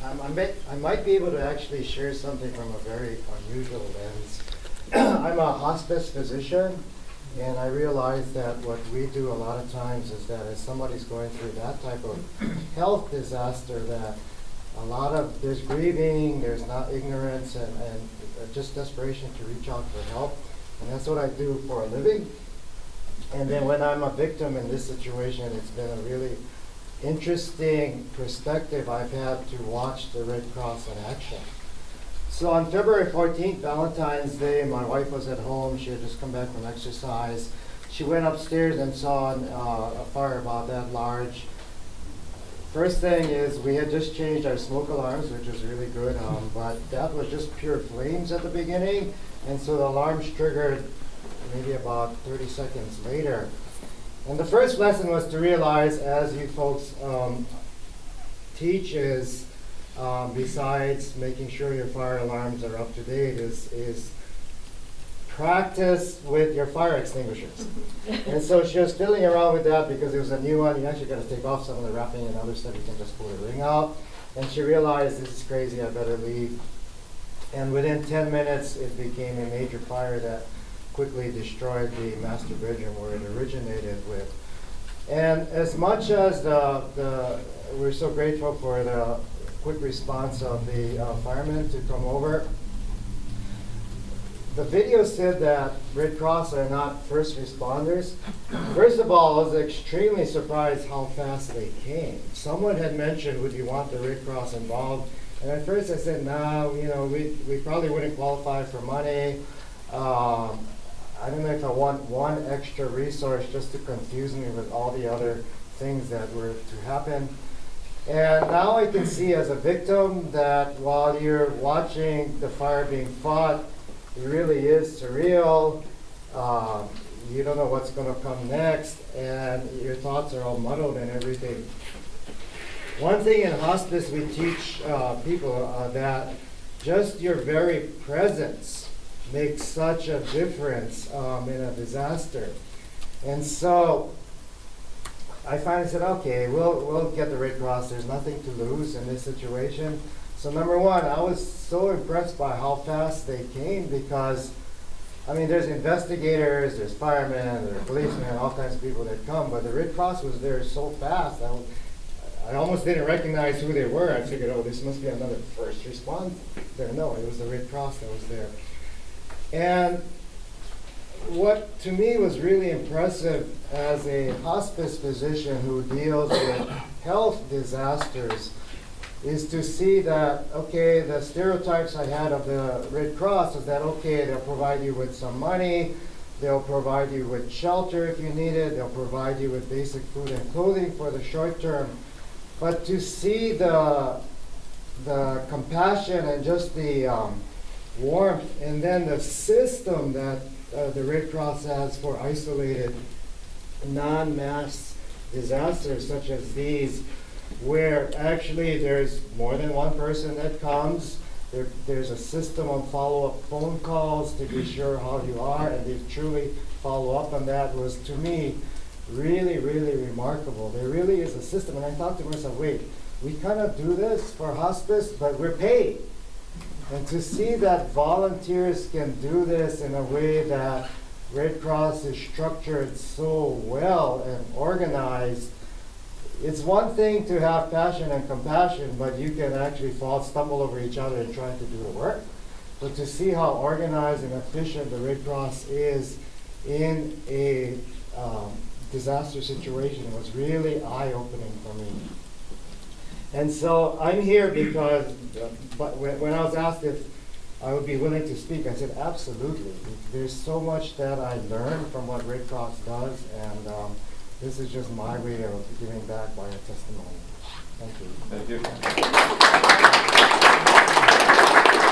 I might be able to actually share something from a very unusual lens. I'm a hospice physician, and I realize that what we do a lot of times is that as somebody's going through that type of health disaster, that there's grieving, there's not ignorance, and just desperation to reach out for help. And that's what I do for a living. And then when I'm a victim in this situation, it's been a really interesting perspective I've had to watch the Red Cross in action. So on February 14th, Valentine's Day, my wife was at home. She had just come back from exercise. She went upstairs and saw a fire about that large. First thing is we had just changed our smoke alarms, which was really good, but that was just pure flames at the beginning, and so the alarms triggered maybe about 30 seconds later. And the first lesson was to realize, as you folks teach, is besides making sure your fire alarms are up to date, is practice with your fire extinguishers. And so she was fiddling around with that because it was a new one. You actually got to take off some of the wrapping and other stuff. You can just pull the ring out. And she realized, this is crazy, I better leave. And within 10 minutes, it became a major fire that quickly destroyed the master bedroom where it originated with. And as much as we're so grateful for the quick response of the firemen to come over, the video said that Red Cross are not first responders. First of all, I was extremely surprised how fast they came. Someone had mentioned, would you want the Red Cross involved? And at first I said, no, we probably wouldn't qualify for money. I don't know if I want one extra resource just to confuse me with all the other things that were to happen. And now I can see as a victim that while you're watching the fire being fought, it really is surreal. You don't know what's going to come next, and your thoughts are all muddled and everything. One thing in hospice we teach people that just your very presence makes such a difference in a disaster. And so I finally said, okay, we'll get the Red Cross. There's nothing to lose in this situation. So number one, I was so impressed by how fast they came because, I mean, there's investigators, there's firemen, there's policemen, all kinds of people that come, but the Red Cross was there so fast, I almost didn't recognize who they were. I figured, oh, this must be another first responder. No, it was the Red Cross that was there. And what to me was really impressive as a hospice physician who deals with health disasters is to see that, okay, the stereotypes I had of the Red Cross is that, okay, they'll provide you with some money, they'll provide you with shelter if you need it, they'll provide you with basic food and clothing for the short term. But to see the compassion and just the warmth, and then the system that the Red Cross has for isolated, non-mass disasters such as these, where actually there's more than one person that comes. There's a system of follow-up phone calls to be sure how you are, and they truly follow up on that was, to me, really, really remarkable. There really is a system, and I thought to myself, wait, we kind of do this for hospice, but we're paid. And to see that volunteers can do this in a way that Red Cross is structured so well and organized, it's one thing to have passion and compassion, but you can actually stumble over each other and try to do the work. But to see how organized and efficient the Red Cross is in a disaster situation was really eye-opening for me. And so I'm here because when I was asked if I would be willing to speak, I said absolutely. There's so much that I learned from what Red Cross does, and this is just my way of giving back by a testimony. Thank you. Thank you.